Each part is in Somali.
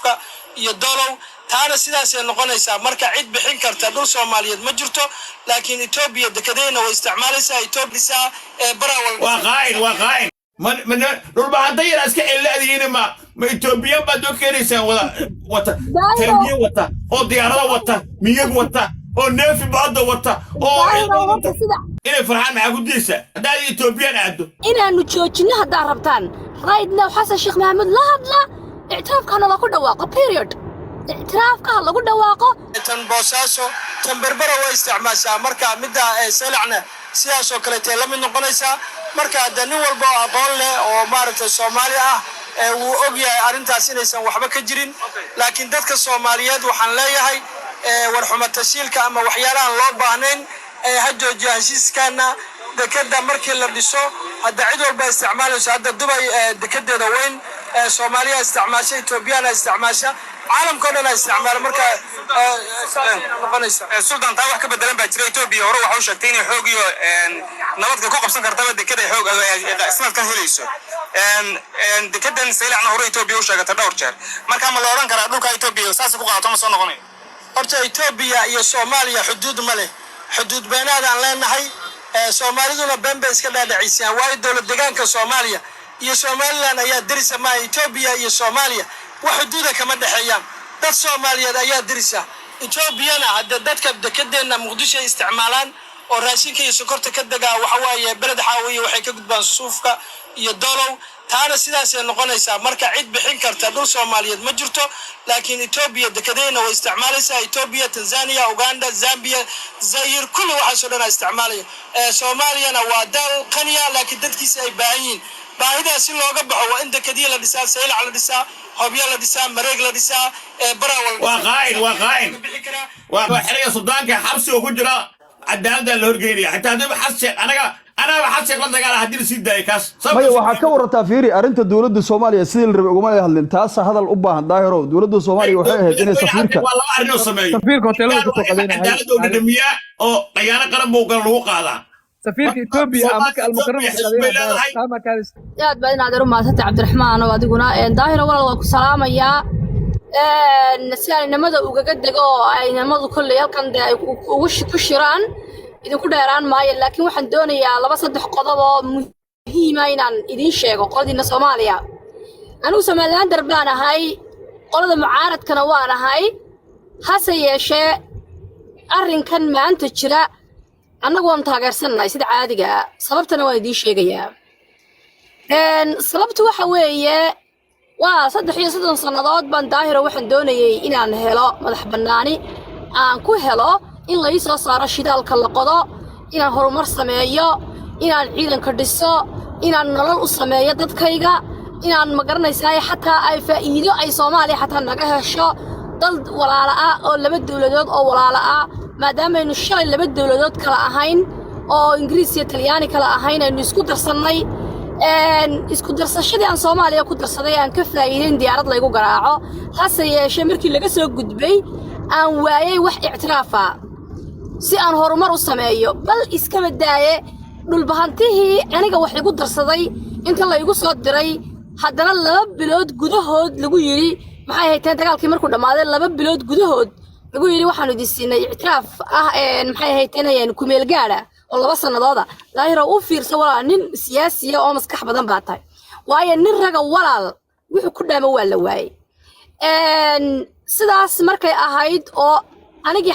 suufka iyo dolow taana sidaas ay noqonaysaa marka cid bixin karta dhul Soomaaliyeed ma jirto laakiin Itoobiya dekedeena way isticmaalaysaa Itoobiya barawal waa qaa'in من ربع عندي أسكت إلا هذه ما إثيوبيا بدو كريسة وتا تربية وتا أو ديارة وتا ميج وتا أو نافي بعض وتا أو إيه فرحان معكم ديسة ده إثيوبيا نعدو إنا نتشوجنا هذا ربطان رايدنا وحسن الشيخ محمد لا هذلا اعتراف كان الله كله واقع period اعتراف كان الله كله واقع تنبوساسو تنبربرة واستعماسها مركا مدة سلعنا سياسو كلتي لم نقنيسها marka nin walba aqoon leh oo maaragtay Soomaali ah uu og yahay arintaas inaysan waxba ka jirin laakiin dadka Soomaaliyeed waxaan leeyahay war xumata shilka ama waxyaalahan loo baahnayn ha joojiyo heshiiskana dekada markii la dhiso hadda cid walba isticmaalayso hadda Dubai dekedeeda weyn Soomaaliya isticmaashay Itoobiya isticmaasha عالم كلنا استعمال مركا السلطان تا wax ka bedelan baa jiray Itoobiya hore waxa uu sheegtay in xoogiyo nabadka ku qabsan kartaa dekada xoog ismaad ka helayso dekedan seelacna hore Itoobiya u sheegtay dhowr jeer marka ma la oran karaa dhulka Itoobiya saas ku qaato ma soo noqonay horta Itoobiya iyo Soomaaliya xuduud ma leh xuduud beenaadaan leenahay Soomaaliduna been bay iska dhaadhiciyaan waa dawlad deegaanka Soomaaliya iyo Soomaaliland ayaa dirisa ma Itoobiya iyo Soomaaliya وحدودها كما دحيان دad Soomaaliyeed ayaa dirisa Itoobiyana hadda dadka dekedeena Muqdisho isticmaalaan oo raashinka iyo sokorta ka dagaa waxa waaye beled xaawiye waxay ka gudbaan suufka iyo dolow taana sidaas ay noqonaysaa marka cid bixin karta dhul Soomaaliyeed ma jirto laakiin Itoobiya dekedeena way isticmaalaysaa Itoobiya Tanzania Uganda Zambia Zaire kullu waxa soo dhan isticmaalaya Soomaaliyana waa dal qaniya laakiin dadkiisa ay baahan yihiin baahidaas si looga baxo waa in dekadiya la dhisaa saylac la dhisaa هوبيا لا ديسا مريق لا ديسا براول واقعين وحريه سودانك حبسي وكجرا عدالة الهرجيني حتى هذا حس انا بحس لا دغال hadii si daay kaas may waxa ka warata fiiri arinta dawladda Soomaaliya sidii la rabay uga hadlin taas hadal u baahan daahiro dawladda Soomaaliya waxay ahayd inay safiirka hoteelada ku soo qadeynayaan cadaalada dhamiya oo qayaana qaran buu lagu qaadaa سفيرك إثيوبيا أمك المكرمة يا بعدين هذا رمى ستة عبد الرحمن وأديكونا ظاهرة والله وسلام يا نسيان نمذا وجد جوا أي نمذا كل يلكن ده وش كشران إذا كل يران ما لكن واحد دوني يا لبس صدق قضاء مهمة ينان إذا شيء وقاضي الصومالية أنا سمعان دربنا هاي قلنا معارض كنوانا هاي حسي شيء أرين كان ما أنت تشرا أنا قوم تاجرسنا يصير عادي صلبتنا وايدي شيء جيا صلبت وحويه وصدق حين صدق صنادات بنداهرة واحد دوني إن عن هلا مدح بناني عن كل هلا إن ليس صار الشدال كالقضاء إن هرمر سمايا إن عن عيدن كردسا إن عن نلال السمايا ضد كيجا إن عن مقرنا يساي حتى أي فائدة أي صومالي حتى نجاه الشاء ضد ولا لا أو اللي بدو ولدود أو ولا لا ما دام إنه الشيء اللي بدو ولدود كلا أهين أو إنجليزي إيطالياني كلا أهين إنه يسكت رصني isku darsashadii aan Soomaaliya ku darsaday aan ka faa'iideyn diyaarad la igu garaaco hase yeeshee markii laga soo gudbay aan waayay wax ictiraafa si aan horumar u sameeyo bal iska badaaye dhulbahantihii aniga wax igu darsaday inta la igu soo diray haddana 2 bilood gudahood lagu yiri maxay hayteen dagaalkii markuu dhamaaday 2 bilood gudahood lagu yiri waxaan idin siinay ictiraaf maxay hayteen ku meel gaara والله بس أنا ضادا ظاهرة وفير سواء نين سياسية أو مسكح بدن بعطي وهي نين رجع ولا وكلها موال لواي سداس مركي أهيد أو أنا جي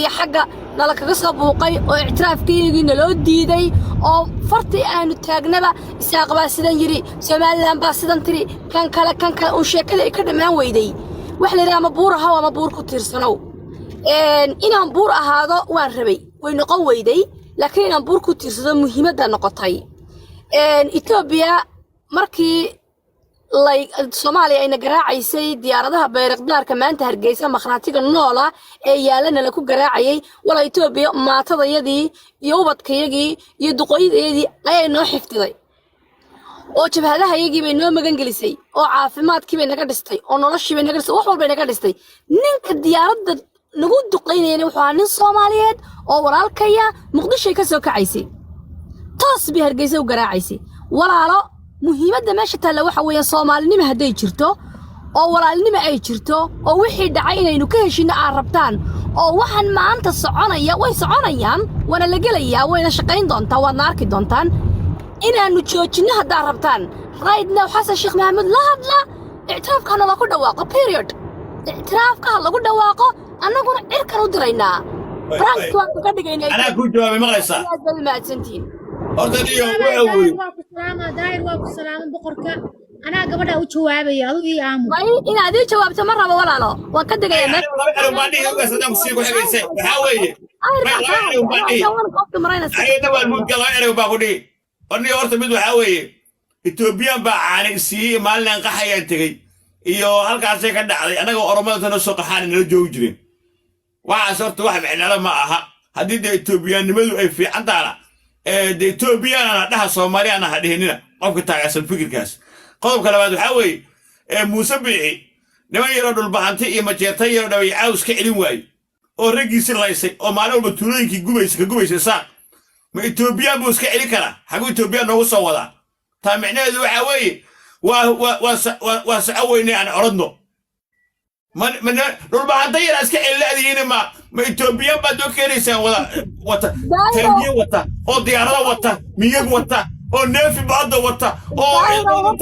حاجة نلاك قصب وقي واعتراف كيني نلو ديدي أو فرتي أنا تاجنبا ساق باسدن يري سمال لام باسدن تري كان كلا وشيء كده ما ويدي وحنا را مبور هوا مبور كتير سنو إن مبور هذا وين ربي وين قويدي لكن أنا بوركو تيرسده مهمة دا نقطعي إثيوبيا مركي Soomaaliya ayna garaacayay diyaaradaha bayrakdaar kamaanta hargeysa maqnaatiga noola ee yaalana la ku garaacayay wala Itoobiya maatadayadii iyo ubadkayagii iyo duqoydayadii ayay noo xiftiday oo jabhadahayagii bay noo magan gelisay oo caafimaadkii bay naga dhistay oo noloshii bay naga dhistay wax walba naga dhistay ninka diyaaradda nagu duqeynayna wuxuu nin Soomaaliyeed oo walaalkaya Muqdisho ka soo kacaysay toos bi hargeysa u garaacayay walaalo muhiimadda meesha taala waxa weeye Soomaalinimo haday jirto oo walaalnimo ay jirto oo wixii dhacay inaynu ka heshino aan rabtaan oo waxaan maanta soconaya way soconayaan wana la gelayaa wayna shaqayn doontaa waadna arki doontaan inaanu joojinno haddaa rabtaan right now xasan sheekh maxamuud la hadla ictiraafkana lagu dhawaaqo period ictiraafka lagu dhawaaqo annaguna cirkan u diraynaa brank waan ka dhigaynaa anaa ku jawaabay maqlaysaa aad mahadsantihiin horta niyo waxa weeye daahir waa ku salaaman boqorka anaa gabadha u jawaabaya adigu ii aamu ma inaad ii jawaabto ma rabo walaalo waan ka digayaa waxaa weeye ayada waa mudga laba erey baa ku dhihi orniga horta mid waxaa weeye etoobiyaan baa caanay siiyey maalin qaxayaan tegey iyo halkaasay ka dhacday annaga oromada tana soo qaxaan nala joogi jireen waxaas horta wax micnala ma aha haddii dee etoobiyaannimadu ay fiican tahana dee etoobiyaanana dhaha soomaaliyaana ha dhihinina qofka taagaasan fikirkaas qodobka labaad waxaa weeye muuse biixi niman yaroo dhulbahantay iyo majeertay yaroo dhaway caws ka celin waaye oo raggiisi laysay oo maalin walba tuulooyinkii ka gubaysa saaq ma etoobiyaan buu iska celin karaa xaguu etoobiyaan noogu soo wadaa taa micnaheedu waxaa weeye waa saco weyne aan orodno dhulbahantay yaraa iska celin ma etoobiyaan baad oo keenaysaan wata taangiye wata oo diyaarada wata miyag wata oo neefi baadda wata oo